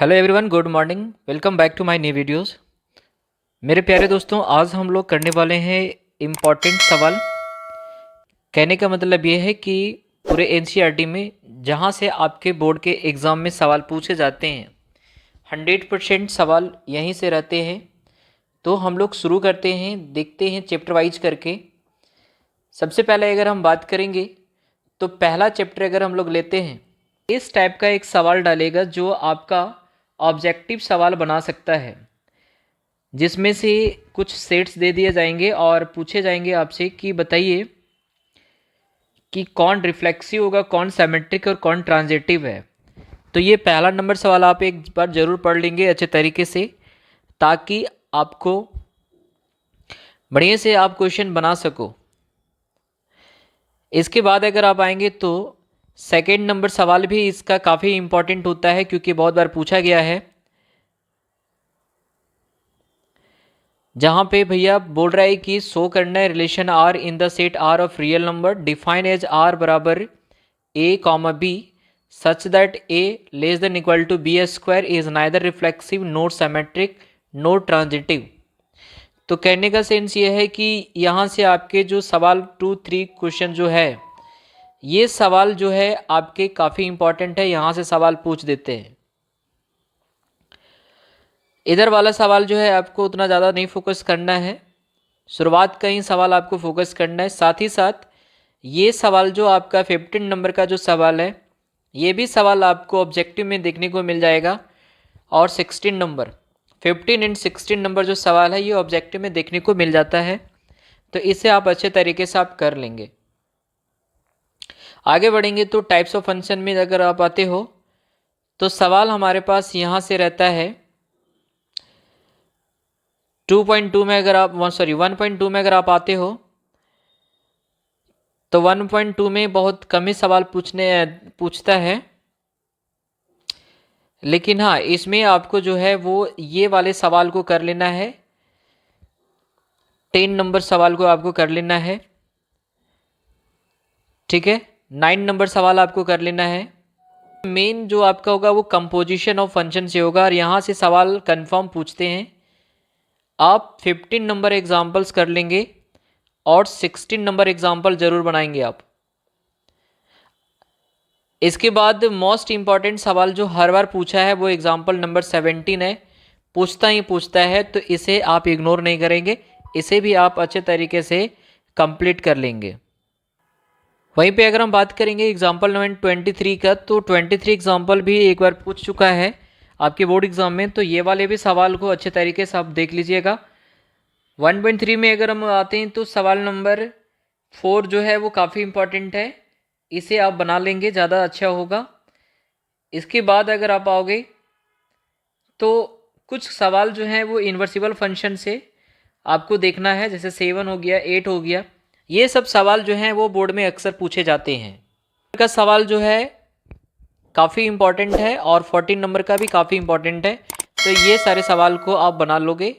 Hello everyone, good morning. Welcome back to my new videos. मेरे प्यारे दोस्तों, आज हम लोग करने वाले हैं इम्पॉर्टेंट सवाल। कहने का मतलब ये है कि पूरे एनसीईआरटी में जहाँ से आपके बोर्ड के एग्ज़ाम में सवाल पूछे जाते हैं 100% सवाल यहीं से रहते हैं। तो हम लोग शुरू करते हैं, देखते हैं चैप्टर वाइज करके। सबसे पहले अगर हम बात करेंगे तो पहला चैप्टर अगर हम लोग लेते हैं, इस टाइप का एक सवाल डालेगा जो आपका ऑब्जेक्टिव सवाल बना सकता है, जिसमें से कुछ सेट्स दे दिए जाएंगे और पूछे जाएंगे आपसे कि बताइए कि कौन रिफ्लेक्सिव होगा, कौन सिमेट्रिक और कौन ट्रांजिटिव है। तो ये पहला नंबर सवाल आप एक बार ज़रूर पढ़ लेंगे अच्छे तरीके से, ताकि आपको बढ़िया से आप क्वेश्चन बना सको। इसके बाद अगर आप आएंगे तो सेकंड नंबर सवाल भी इसका काफ़ी इम्पॉर्टेंट होता है, क्योंकि बहुत बार पूछा गया है, जहाँ पे भैया बोल रहा है कि शो करना है relation R in the set R of real number define as R बराबर A comma B such that A less than equal to B square is neither reflexive not symmetric not transitive. तो कहने का sense ये है कि यहाँ से आपके जो सवाल 2-3 क्वेश्चन जो है, ये सवाल जो है आपके काफ़ी इंपॉर्टेंट है, यहाँ से सवाल पूछ देते हैं। इधर वाला सवाल जो है आपको उतना ज़्यादा नहीं फोकस करना है, शुरुआत का ही सवाल आपको फोकस करना है। साथ ही साथ ये सवाल जो आपका 15 नंबर का जो सवाल है, ये भी सवाल आपको ऑब्जेक्टिव में देखने को मिल जाएगा। और 16 नंबर 15 एंड 16 नंबर जो सवाल है ये ऑब्जेक्टिव में देखने को मिल जाता है। तो इसे आप अच्छे तरीके से आप कर लेंगे। आगे बढ़ेंगे तो टाइप्स ऑफ फंक्शन में अगर आप आते हो तो सवाल हमारे पास यहाँ से रहता है 2.2 में अगर आप 1.2 में अगर आप आते हो तो 1.2 में बहुत कम ही सवाल पूछता है, लेकिन हाँ इसमें आपको जो है वो ये वाले सवाल को कर लेना है। 10 नंबर सवाल को आपको कर लेना है, ठीक है। 9 नंबर सवाल आपको कर लेना है। मेन जो आपका होगा वो कंपोजिशन ऑफ फंक्शन से होगा, और यहाँ से सवाल कंफर्म पूछते हैं। आप 15 नंबर एग्जाम्पल्स कर लेंगे और 16 नंबर एग्जाम्पल ज़रूर बनाएंगे आप। इसके बाद मोस्ट इम्पॉर्टेंट सवाल जो हर बार पूछा है वो एग्जाम्पल नंबर 17 है, पूछता ही पूछता है, तो इसे आप इग्नोर नहीं करेंगे, इसे भी आप अच्छे तरीके से कंप्लीट कर लेंगे। वहीं पे अगर हम बात करेंगे एग्जाम्पल नंबर 23 का, तो 23 एग्जाम्पल भी एक बार पूछ चुका है आपके बोर्ड एग्जाम में, तो ये वाले भी सवाल को अच्छे तरीके से आप देख लीजिएगा। 1.3 में अगर हम आते हैं तो सवाल नंबर 4 जो है वो काफ़ी इम्पॉर्टेंट है, इसे आप बना लेंगे ज़्यादा अच्छा होगा। इसके बाद अगर आप आओगे तो कुछ सवाल जो हैं वो इन्वर्सिबल फंक्शन से आपको देखना है, जैसे 7 हो गया, 8 हो गया। ये सब सवाल जो हैं वो बोर्ड में अक्सर पूछे जाते हैं। का सवाल जो है काफ़ी इम्पॉर्टेंट है और 14 नंबर का भी काफ़ी इम्पॉर्टेंट है, तो ये सारे सवाल को आप बना लोगे।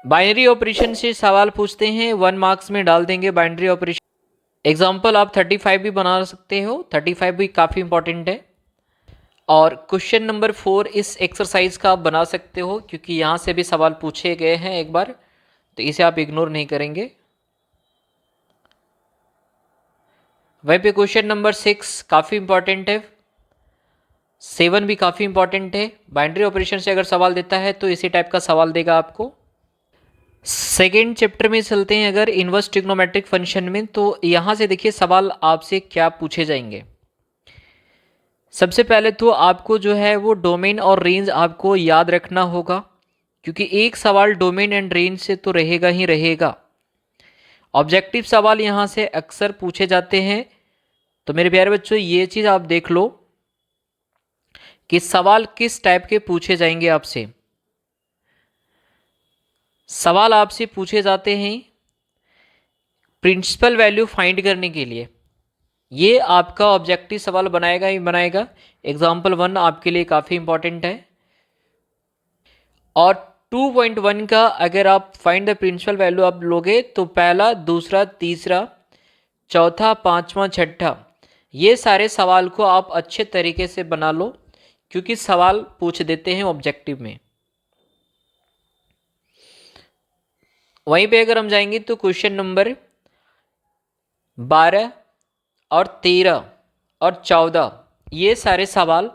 बाइनरी ऑपरेशन से सवाल पूछते हैं, 1 मार्क्स में डाल देंगे बाइनरी ऑपरेशन। एग्जाम्पल आप 35 भी बना सकते हो, 35 भी काफ़ी इंपॉर्टेंट है। और क्वेश्चन नंबर 4 इस एक्सरसाइज का आप बना सकते हो, क्योंकि यहाँ से भी सवाल पूछे गए हैं एक बार, तो इसे आप इग्नोर नहीं करेंगे। वहीं पे क्वेश्चन नंबर 6 काफ़ी इंपॉर्टेंट है, 7 भी काफ़ी इंपॉर्टेंट है। बाइनरी ऑपरेशन से अगर सवाल देता है तो इसी टाइप का सवाल देगा आपको। सेकेंड चैप्टर में चलते हैं अगर इनवर्स ट्रिग्नोमेट्रिक फंक्शन में, तो यहाँ से देखिए सवाल आपसे क्या पूछे जाएंगे। सबसे पहले तो आपको जो है वो डोमेन और रेंज आपको याद रखना होगा, क्योंकि एक सवाल डोमेन एंड रेंज से तो रहेगा ही रहेगा। ऑब्जेक्टिव सवाल यहाँ से अक्सर पूछे जाते हैं, तो मेरे प्यारे बच्चों ये चीज़ आप देख लो कि सवाल किस टाइप के पूछे जाएंगे आपसे। सवाल आपसे पूछे जाते हैं प्रिंसिपल वैल्यू फाइंड करने के लिए, ये आपका ऑब्जेक्टिव सवाल बनाएगा ही बनाएगा। एग्जाम्पल 1 आपके लिए काफ़ी इंपॉर्टेंट है। और 2.1 का अगर आप फाइंड द प्रिंसिपल वैल्यू आप लोगे तो पहला, दूसरा, तीसरा, चौथा, पांचवा, छठा, ये सारे सवाल को आप अच्छे तरीके से बना लो, क्योंकि सवाल पूछ देते हैं ऑब्जेक्टिव में। वहीं पे अगर हम जाएंगे तो क्वेश्चन नंबर 12 और 13 और 14 ये सारे सवाल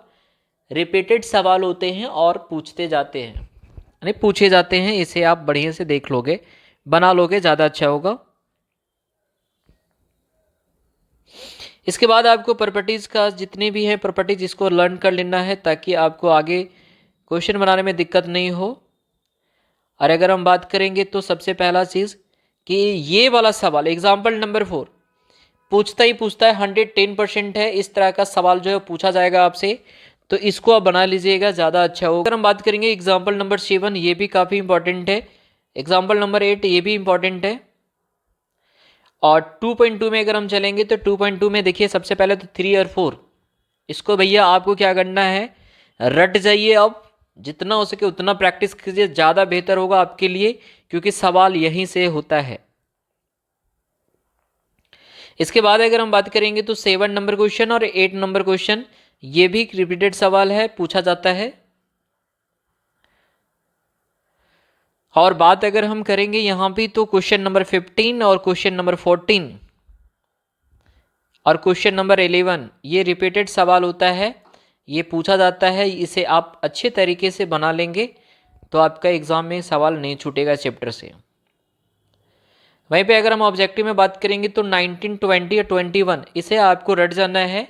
रिपीटेड सवाल होते हैं और पूछते जाते हैं, यानी पूछे जाते हैं। इसे आप बढ़िया से देख लोगे, बना लोगे, ज़्यादा अच्छा होगा। इसके बाद आपको प्रॉपर्टीज़ का जितने भी हैं प्रॉपर्टीज इसको लर्न कर लेना है ताकि आपको आगे क्वेश्चन बनाने में दिक्कत नहीं हो। और अगर हम बात करेंगे तो सबसे पहला चीज़ कि ये वाला सवाल एग्जाम्पल नंबर 4 पूछता ही पूछता है, 110% है, इस तरह का सवाल जो है पूछा जाएगा आपसे, तो इसको आप बना लीजिएगा, ज़्यादा अच्छा होगा। अगर हम बात करेंगे एग्जाम्पल नंबर 7 ये भी काफ़ी इंपॉर्टेंट है, एग्जाम्पल नंबर 8 ये भी इंपॉर्टेंट है। और 2.2 में अगर हम चलेंगे तो 2.2 में देखिए सबसे पहले तो 3 और 4 इसको भैया आपको क्या करना है, रट जाइए। अब जितना हो सके उतना प्रैक्टिस कीजिए, ज़्यादा बेहतर होगा आपके लिए, क्योंकि सवाल यहीं से होता है। इसके बाद अगर हम बात करेंगे तो 7 नंबर क्वेश्चन और 8 नंबर क्वेश्चन ये भी रिपीटेड सवाल है, पूछा जाता है। और बात अगर हम करेंगे यहाँ पे तो क्वेश्चन नंबर 15 और क्वेश्चन नंबर 14 और क्वेश्चन नंबर 11 ये रिपीटेड सवाल होता है, ये पूछा जाता है। इसे आप अच्छे तरीके से बना लेंगे तो आपका एग्ज़ाम में सवाल नहीं छूटेगा चैप्टर से। वहीं पे अगर हम ऑब्जेक्टिव में बात करेंगे तो 19, 20 या 21 इसे आपको रट जाना है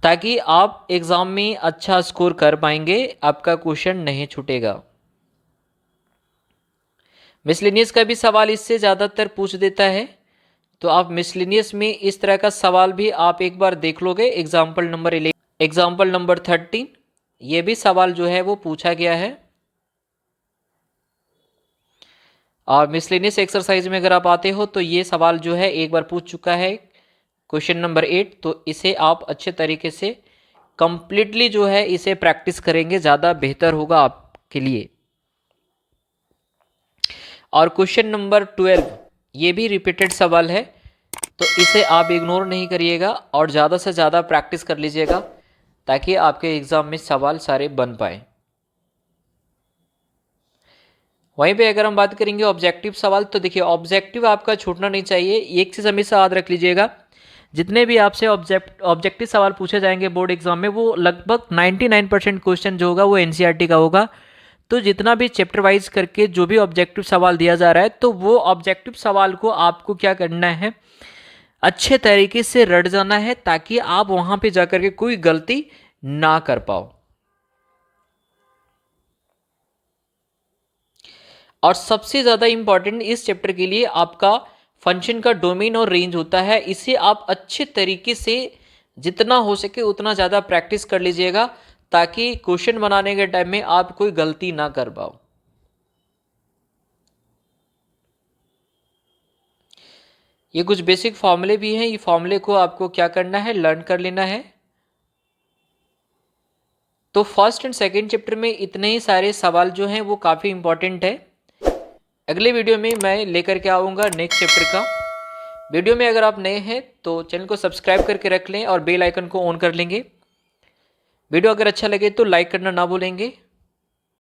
ताकि आप एग्ज़ाम में अच्छा स्कोर कर पाएंगे, आपका क्वेश्चन नहीं छूटेगा। मिसलेनियस का भी सवाल इससे ज़्यादातर पूछ देता है, तो आप मिसलेनियस में इस तरह का सवाल भी आप एक बार देख लोगे। एग्जाम्पल नंबर 11, एग्जाम्पल नंबर 13 ये भी सवाल जो है वो पूछा गया है। और मिसलेनियस एक्सरसाइज में अगर आप आते हो तो ये सवाल जो है एक बार पूछ चुका है, क्वेश्चन नंबर 8, तो इसे आप अच्छे तरीके से कंप्लीटली जो है इसे प्रैक्टिस करेंगे, ज़्यादा बेहतर होगा आपके लिए। और क्वेश्चन नंबर 12 ये भी रिपीटेड सवाल है, तो इसे आप इग्नोर नहीं करिएगा और ज़्यादा से ज़्यादा प्रैक्टिस कर लीजिएगा ताकि आपके एग्ज़ाम में सवाल सारे बन पाए। वहीं पे अगर हम बात करेंगे ऑब्जेक्टिव सवाल, तो देखिए ऑब्जेक्टिव आपका छूटना नहीं चाहिए। एक चीज़ हमेशा याद रख लीजिएगा, जितने भी आपसे ऑब्जेक्टिव सवाल पूछे जाएंगे बोर्ड एग्जाम में वो लगभग 99% क्वेश्चन जो होगा वो एनसीईआरटी का होगा। तो जितना भी चैप्टर वाइज करके जो भी ऑब्जेक्टिव सवाल दिया जा रहा है, तो वो ऑब्जेक्टिव सवाल को आपको क्या करना है, अच्छे तरीके से रट जाना है ताकि आप वहां पे जाकर के कोई गलती ना कर पाओ। और सबसे ज़्यादा इंपॉर्टेंट इस चैप्टर के लिए आपका फंक्शन का डोमेन और रेंज होता है। इसे आप अच्छे तरीके से जितना हो सके उतना ज़्यादा प्रैक्टिस कर लीजिएगा ताकि क्वेश्चन बनाने के टाइम में आप कोई गलती ना कर पाओ। ये कुछ बेसिक फॉर्मूले भी हैं, ये फॉर्मूले को आपको क्या करना है, लर्न कर लेना है। तो फर्स्ट एंड सेकंड चैप्टर में इतने ही सारे सवाल जो हैं वो काफ़ी इंपॉर्टेंट है। अगले वीडियो में मैं लेकर के आऊँगा नेक्स्ट चैप्टर का। वीडियो में अगर आप नए हैं तो चैनल को सब्सक्राइब करके रख लें और बेल आइकन को ऑन कर लेंगे। वीडियो अगर अच्छा लगे तो लाइक करना ना भूलेंगे।